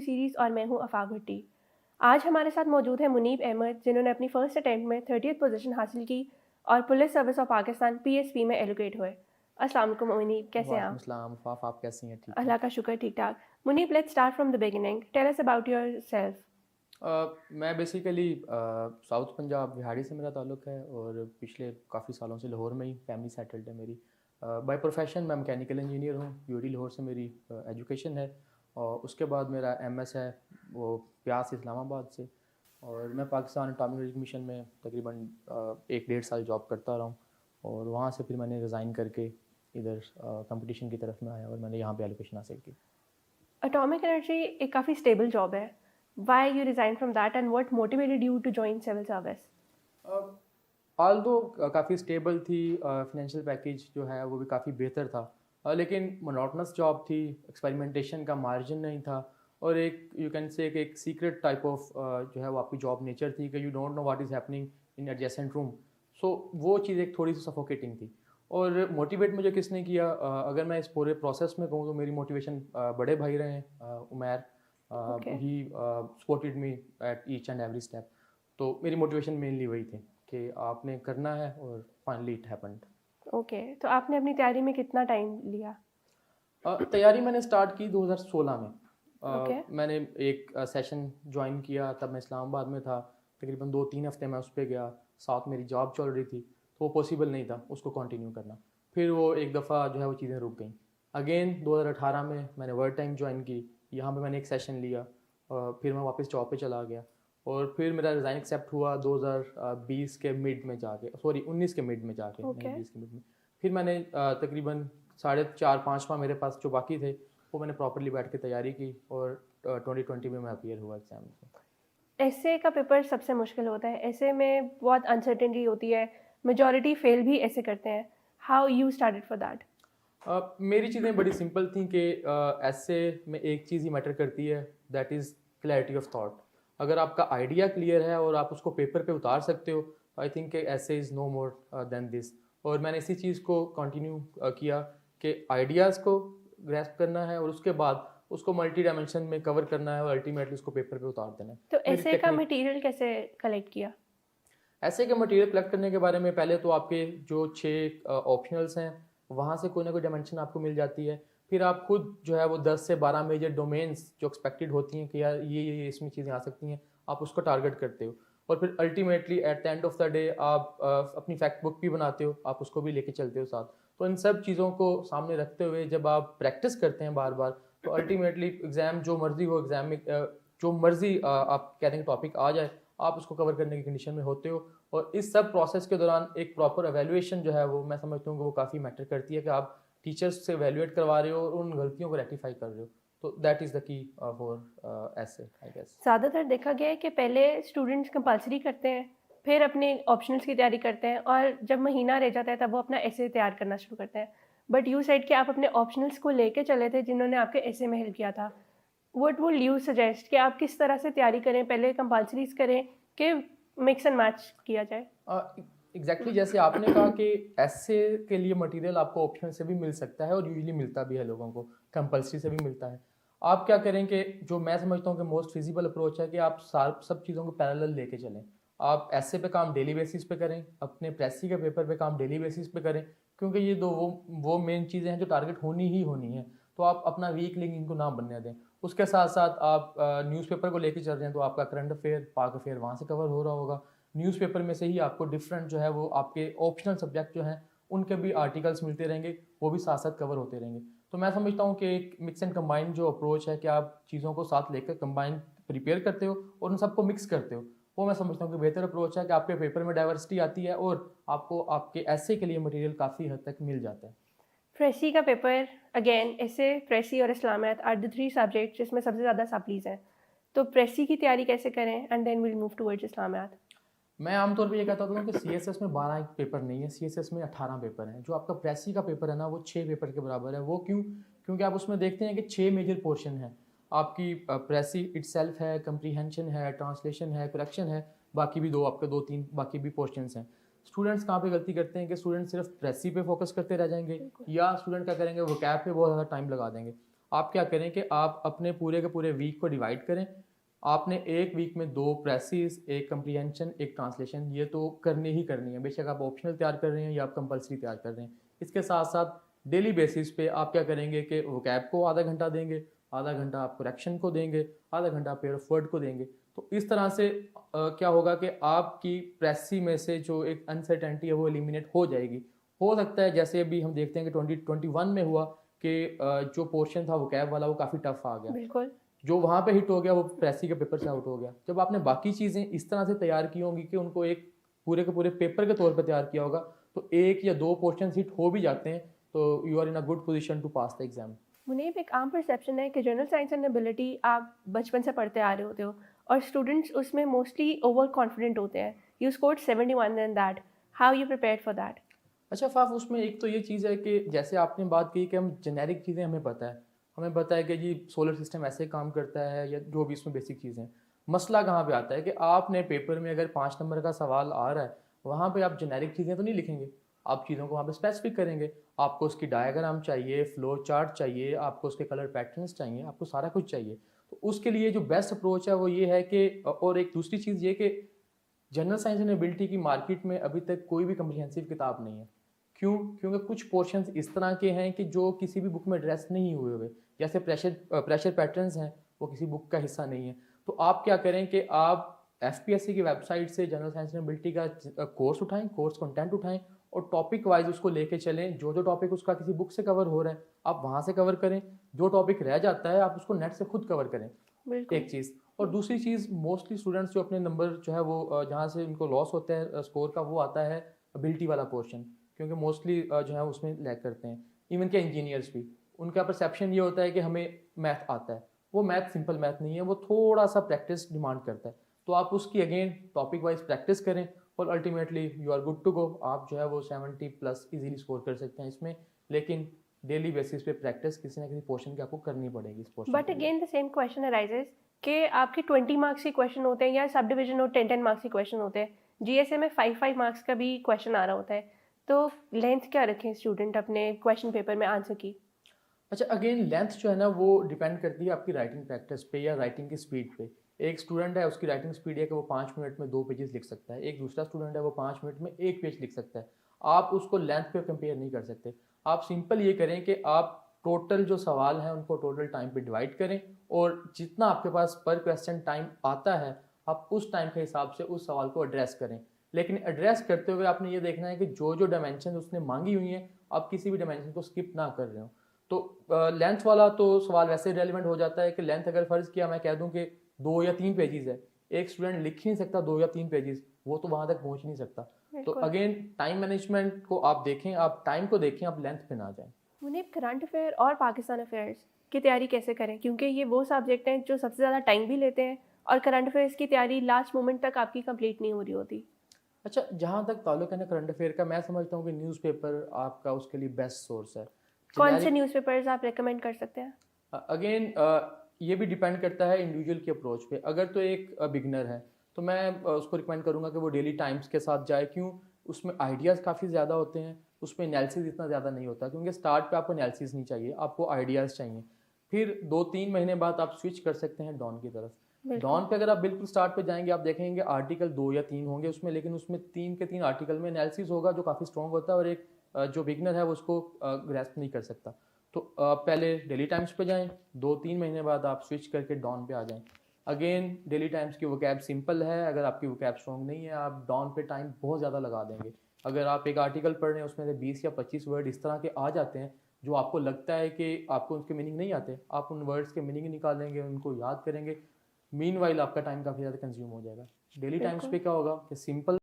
Series और मैं हूँ आफाक भट्टी। आज हमारे साथ मौजूद है मुनीब अहमद, जिन्होंने अपनी फर्स्ट अटेम्प्ट में 30th पोजीशन हासिल की और police service of Pakistan PSP में एलोकेट हुए। अस्सलाम वालेकुम मुनीब, कैसे हैं वालेकुम आप? सलाम आफ़ाफ़, आप कैसी हैं? ठीक हैं। अल्लाह का शुक्र, ठीक-ठाक। Munib, let's start from the beginning. Tell us about yourself. मैं बेसिकली साउथ पंजाब बिहाड़ी से मेरा ताल्लुक़ है और पिछले काफ़ी सालों से लाहौर में ही फैमिली सेटल्ड है मेरी। बाय प्रोफेशन मैं मैकेनिकल इंजीनियर हूँ, यूटी लाहौर से मेरी एजुकेशन है और उसके बाद मेरा एमएस है वो ब्यास इस्लामाबाद से। और मैं पाकिस्तान एटॉमिक एनर्जी कमीशन में तकरीबन 1 डेढ़ साल जॉब करता रहा हूँ और वहाँ से फिर मैंने रिज़ाइन करके इधर कंपटीशन की तरफ में आया और मैंने यहाँ पे एलोकेशन हासिल की। एटॉमिक एनर्जी एक काफ़ी स्टेबल जॉब है। Why you resign from that and what motivated you to join civil service? Although काफ़ी स्टेबल थी, फाइनेंशियल पैकेज जो है वो भी काफ़ी बेहतर था, लेकिन मोनोटोनस जॉब थी, एक्सपेरिमेंटेशन का मार्जिन नहीं था और एक यू कैन से एक सीक्रेट टाइप ऑफ जो है वो आपकी जॉब नेचर थी कि you don't know what is happening in adjacent room. So वो चीज़ एक थोड़ी सी सफोकेटिंग थी। और मोटिवेट मुझे किसने किया, अगर मैं इस पूरे प्रोसेस में कहूँ तो मेरी मोटिवेशन बड़े भाई रहे हैं, Umair. Okay. He supported me at each and every step. तो मेरी मोटिवेशन मेनली वही थी कि आपने करना है और फाइनली इट हैपेंड। ओके, तो आपने अपनी तैयारी में कितना टाइम लिया? तैयारी मैंने स्टार्ट की 2016 में। ओके। मैंने एक सेशन ज्वाइन किया, तब मैं इस्लामाबाद में था। तकरीबन 2-3 हफ्ते मैं उस पे गया, साथ मेरी जॉब चल रही थी, तो वो पॉसिबल नहीं था उसको कंटिन्यू करना। फिर वो एक दफ़ा जो है वो चीज़ें रुक गई। अगेन 2018 में मैंने वर्ड टाइम ज्वाइन की, यहाँ पे मैंने एक सेशन लिया, फिर मैं वापस जॉब पे चला गया और फिर मेरा रिज़ाइन एक्सेप्ट हुआ 2020 के मिड में जाके, सॉरी 19 के मिड में जाके, नहीं ओके। 20 के मिड में। फिर मैंने तकरीबन 4.5-5 माह मेरे पास जो बाकी थे वो मैंने प्रॉपर्ली बैठ के तैयारी की और 2020 में मैं अपीयर हुआ एग्ज़ाम में। एसे का पेपर सबसे मुश्किल होता है। एसे में बहुत अनसर्टेनिटी होती है, मेजॉरिटी फेल भी ऐसे करते हैं। How you started for that? मेरी चीज़ें बड़ी सिंपल थी कि ऐसे में एक चीज़ ही मैटर करती है, that is clarity of thought. अगर आपका आइडिया क्लियर है और आप उसको पेपर पे उतार सकते हो, आई थिंक ऐसे is no more than this. और मैंने इसी चीज़ को कंटिन्यू किया कि आइडियाज़ को ग्रैस्प करना है और उसके बाद उसको मल्टी डायमेंशन में कवर करना है और अल्टीमेटली उसको पेपर पे उतार देना है। तो मेरी एसे का टेक्निक मटेरियल कैसे कलेक्ट किया? ऐसे के मटेरियल कलेक्ट करने के बारे में पहले तो आपके जो 6 ऑप्शनल्स हैं वहाँ से कोई ना कोई डायमेंशन आपको मिल जाती है। फिर आप खुद जो है वो 10 से 12 मेजर डोमेन्स जो एक्सपेक्टेड होती हैं कि यार ये इसमें चीज़ें आ सकती हैं, आप उसको टारगेट करते हो और फिर ultimately at the end of the day आप अपनी फैक्ट बुक भी बनाते हो, आप उसको भी लेके चलते हो साथ। तो इन सब चीज़ों को सामने रखते हुए जब आप प्रैक्टिस करते हैं बार बार, तो अल्टीमेटली एग्ज़ाम जो मर्जी हो, एग्ज़ाम में जो मर्जी आप कहते हैं टॉपिक आ जाए, आप उसको कवर करने की कंडीशन में होते हो। और इस सब प्रोसेस के दौरान एक प्रॉपर एवेल्युएशन जो है वो मैं समझता हूँ कि वो काफ़ी मैटर करती है कि आप टीचर्स से एवेल्युएट करवा रहे हो और उन गलतियों को रेक्टिफाई कर रहे हो। तो that is the key for ऐसे आई गेस। ज़्यादातर देखा गया है कि पहले स्टूडेंट्स कंपल्सरी करते हैं, फिर अपने ऑप्शनल्स की तैयारी करते हैं और जब महीना रह जाता है तब वो अपना एसे तैयार करना शुरू करते हैं। बट यू सेड कि आप अपने ऑप्शनल्स को लेके चले थे जिन्होंने आपके एसे में हेल्प किया था। व्हाट वुड यू सजेस्ट कि आप किस तरह से तैयारी करें? पहले कंपल्सरीज़ करें कि मिक्स एंड मैच किया जाए? एग्जैक्टली जैसे आपने कहा कि ऐसे के लिए मटेरियल आपको ऑप्शन से भी मिल सकता है और यूजुअली मिलता भी है लोगों को, कंपल्सरी से भी मिलता है। आप क्या करें कि जो मैं समझता हूँ कि मोस्ट फिजिबल अप्रोच है कि आप सब चीज़ों को पैरेलल लेके चलें। आप ऐसे पे काम डेली बेसिस पे करें, अपने प्रेसी के पेपर पे काम डेली बेसिस पे करें, क्योंकि ये दो वो मेन चीज़ें हैं जो टारगेट होनी ही होनी है। तो आप अपना वीक लिंक इनको ना बनने दें। उसके साथ साथ आप न्यूज़पेपर को लेके चल रहे हैं तो आपका करंट अफेयर, पाक अफेयर वहाँ से कवर हो रहा होगा। न्यूज़पेपर में से ही आपको डिफरेंट जो है वो आपके ऑप्शनल सब्जेक्ट जो हैं उनके भी आर्टिकल्स मिलते रहेंगे, वो भी साथ साथ कवर होते रहेंगे। तो मैं समझता हूँ कि एक मिक्स एंड कंबाइन जो अप्रोच है कि आप चीज़ों को साथ लेकर कंबाइन प्रिपेयर करते हो और उन सबको मिक्स करते हो, वो मैं समझता हूँ कि बेहतर अप्रोच है कि आपके पेपर में डाइवर्सिटी आती है और आपको आपके ऐसे के लिए मटेरियल काफ़ी हद तक मिल जाता है। प्रेसी का पेपर अगेन ऐसे प्रेसी और इस्लामियात आर द 3 सब्जेक्ट जिसमें सबसे ज़्यादा सप्लीज़ हैं। तो प्रेसी की तैयारी कैसे करें and then we will move towards Islamiyat? मैं आमतौर पे ये कहता हूँ कि सीएसएस में 12 पेपर नहीं है, सीएसएस में 18 पेपर हैं। जो आपका प्रेसी का पेपर है ना वो 6 पेपर के बराबर है। वो क्यों? क्योंकि आप उसमें देखते हैं कि 6 मेजर पोर्शन है। आपकी प्रेसी इटसेल्फ है, कंप्रीहेंशन है, ट्रांसलेशन है, करेक्शन है, बाकी भी 2 आपके 2-3 बाकी भी पोर्शंस हैं। स्टूडेंट्स कहाँ पे गलती करते हैं कि स्टूडेंट सिर्फ प्रेसी पे फोकस करते रह जाएंगे बिल्कुल। या स्टूडेंट क्या करेंगे वो कैप पे बहुत ज़्यादा टाइम लगा देंगे। आप क्या करें कि आप अपने पूरे के पूरे वीक को डिवाइड करें। आपने एक वीक में 2 प्रेसिस, एक कंप्रीहेंशन, एक ट्रांसलेशन, ये तो करनी ही करनी है, बेशक आप ऑप्शनल तैयार कर रहे हैं या आप कंपलसरी तैयार कर रहे हैं। इसके साथ साथ डेली बेसिस पे आप क्या करेंगे कि वोकैब को आधा घंटा देंगे, आधा घंटा आप करेक्शन को देंगे, आधा घंटा पेयर ऑफ वर्ड को देंगे। तो इस तरह से क्या होगा कि आपकी प्रेसी में से जो एक अनसर्टेनिटी है वो एलिमिनेट हो जाएगी। हो सकता है जैसे अभी हम देखते हैं कि 2021 में हुआ कि जो पोर्शन था वोकैब वाला वो काफ़ी टफ आ गया, बिल्कुल। जो वहाँ पे हिट हो गया वो प्रेसी के पेपर से आउट हो गया। जब आपने बाकी चीज़ें इस तरह से तैयार की होंगी कि उनको एक पूरे के पूरे पेपर के तौर पर तैयार किया होगा, तो 1 या 2 पोर्शन हिट हो भी जाते हैं, तो you are in a good position to pass the exam. Munib, एक आम परसेप्शन है कि जनरल साइंस एंड एबिलिटी आप बचपन से पढ़ते आ रहे होते हो और स्टूडेंट्स उसमें मोस्टली ओवर कॉन्फिडेंट होते हैं। You scored 71 in that, how you prepared for that? अच्छा फाफ, उसमें एक तो ये चीज़ है कि जैसे आपने बात की कि हम जेनेरिक चीज़ें हमें पता है, हमें पता है कि जी सोलर सिस्टम ऐसे काम करता है या जो भी इसमें बेसिक चीज़ें हैं। मसला कहाँ पे आता है कि आपने पेपर में अगर 5 नंबर का सवाल आ रहा है, वहाँ पे आप जेनेरिक चीज़ें तो नहीं लिखेंगे, आप चीज़ों को वहाँ पे स्पेसिफिक करेंगे। आपको उसकी डायग्राम चाहिए, फ्लो चार्ट चाहिए, आपको उसके कलर पैटर्न्स चाहिए, आपको सारा कुछ चाहिए। तो उसके लिए जो बेस्ट अप्रोच है वो ये है कि और एक दूसरी चीज़ ये कि जनरल साइंस एंड एबिलिटी की मार्केट में अभी तक कोई भी कम्प्रिहेंसिव किताब नहीं है। क्यों? क्योंकि कुछ पोर्शंस इस तरह के हैं कि जो किसी भी बुक में एड्रेस नहीं हुए हुए, जैसे प्रेशर पैटर्न्स हैं, वो किसी बुक का हिस्सा नहीं है। तो आप क्या करें कि आप एफपीएससी की वेबसाइट से जनरल साइंस एंड एबिलिटी का कोर्स उठाएं, कोर्स कंटेंट उठाएं और टॉपिक वाइज उसको लेके चलें। जो जो टॉपिक उसका किसी बुक से कवर हो रहा है आप वहाँ से कवर करें, जो टॉपिक रह जाता है आप उसको नेट से खुद कवर करें। बिल्कुल। एक चीज़। और दूसरी चीज़, मोस्टली स्टूडेंट्स जो अपने नंबर जो है वो जहाँ से उनको लॉस होता है स्कोर का, वो आता है एबिलिटी वाला पोर्शन, क्योंकि मोस्टली जो है उसमें लैग करते हैं। इवन के इंजीनियर्स भी, उनका परसेप्शन ये होता है कि हमें मैथ आता है। वो मैथ सिंपल मैथ नहीं है, वो थोड़ा सा प्रैक्टिस डिमांड करता है। तो आप उसकी अगेन टॉपिक वाइज प्रैक्टिस करें और ultimately you are good to go. आप जो है वो 70+ इजीली स्कोर कर सकते हैं इसमें, लेकिन डेली बेसिस पे प्रैक्टिस किसी ना किसी पोर्शन की आपको करनी पड़ेगी इस पोर्शन बट के लिए। Again the same question arises कि आपके 20 मार्क्स के क्वेश्चन होते हैं या सब डिवीजन और 10 मार्क्स के क्वेश्चन होते हैं। जीएसए में 5 मार्क्स का भी क्वेश्चन आ रहा होता है, तो लेंथ क्या रखें स्टूडेंट अपने क्वेश्चन पेपर में आंसर की? अच्छा, अगेन लेंथ जो है ना वो डिपेंड करती है आपकी राइटिंग प्रैक्टिस पे या राइटिंग की स्पीड पे। एक स्टूडेंट है उसकी राइटिंग स्पीड है कि वो 5 मिनट में 2 पेजेस लिख सकता है, एक दूसरा स्टूडेंट है वो 5 मिनट में 1 पेज लिख सकता है। आप उसको लेंथ पे कंपेयर नहीं कर सकते। आप सिंपल ये करें कि आप टोटल जो सवाल हैं उनको टोटल टाइम पे डिवाइड करें और जितना आपके पास पर क्वेश्चन टाइम आता है आप उस टाइम के हिसाब से उस सवाल को एड्रेस करें। लेकिन एड्रेस करते हुए आपने ये देखना है कि जो जो डायमेंशन उसने मांगी हुई हैं आप किसी भी डायमेंशन को स्किप ना कर रहे हो। तो लेंथ वाला तो सवाल वैसे रेलिवेंट हो जाता है कि लेंथ अगर फ़र्ज़ किया मैं कह दूं कि 2 या 3 पेजेस है, एक स्टूडेंट लिख ही नहीं सकता 2 या 3 पेजेस, वो तो वहाँ तक पहुँच नहीं सकता। तो बिल्कुल। अगेन टाइम मैनेजमेंट को आप देखें, आप टाइम को देखें, आप लेंथ पे ना जाएं। मुनीब, करंट अफेयर और पाकिस्तान अफेयर्स की तैयारी कैसे करें, क्योंकि ये वो सब्जेक्ट हैं जो सबसे ज़्यादा टाइम भी लेते हैं और करंट अफेयर्स की तैयारी लास्ट मोमेंट तक आपकी कंप्लीट नहीं हो रही होती। अच्छा, जहाँ तक ताल्लुक है ना करंट अफेयर का, मैं समझता हूँ कि न्यूज़पेपर आपका उसके लिए बेस्ट सोर्स है। कौन से जेनेरिक न्यूज़पेपर्स आप रेकमेंड कर सकते हैं? अगेन ये भी डिपेंड करता है इंडिविजुअल की अप्रोच पे। अगर तो एक बिगनर है तो मैं उसको रिकमेंड करूँगा कि वो डेली टाइम्स के साथ जाए। क्यों? उसमें आइडियाज़ काफ़ी ज़्यादा होते हैं, उसमें एनालिसिस इतना ज़्यादा नहीं होता, क्योंकि स्टार्ट पे आपको एनालिसिस नहीं चाहिए, आपको आइडियाज़ चाहिए। फिर 2-3 महीने बाद आप स्विच कर सकते हैं डॉन की तरफ। बिल्कुल। डॉन पे अगर आप बिल्कुल स्टार्ट पे जाएंगे आप देखेंगे आर्टिकल 2 या 3 होंगे उसमें, लेकिन उसमें 3 के 3 आर्टिकल में एनालिसिस होगा जो काफ़ी स्ट्रॉन्ग होता है और एक जो बिगनर है वो उसको ग्रैस्प नहीं कर सकता। तो पहले डेली टाइम्स पे जाएं, 2-3 महीने बाद आप स्विच करके डॉन पे आ जाएं। अगेन डेली टाइम्स की वोकैब सिंपल है, अगर आपकी वोकैब स्ट्रॉन्ग नहीं है आप डॉन पे टाइम बहुत ज़्यादा लगा देंगे। अगर आप एक आर्टिकल पढ़ रहे हैं उसमें से 20 या 25 वर्ड इस तरह के आ जाते हैं जो आपको लगता है कि आपको उनके मीनिंग नहीं आते, आप उन वर्ड्स के मीनिंग निकालेंगे, उनको याद करेंगे। मीनवाइल आपका टाइम काफ़ी ज़्यादा कंज्यूम हो जाएगा। डेली टाइम्स बिल्कुल। पे क्या होगा कि सिंपल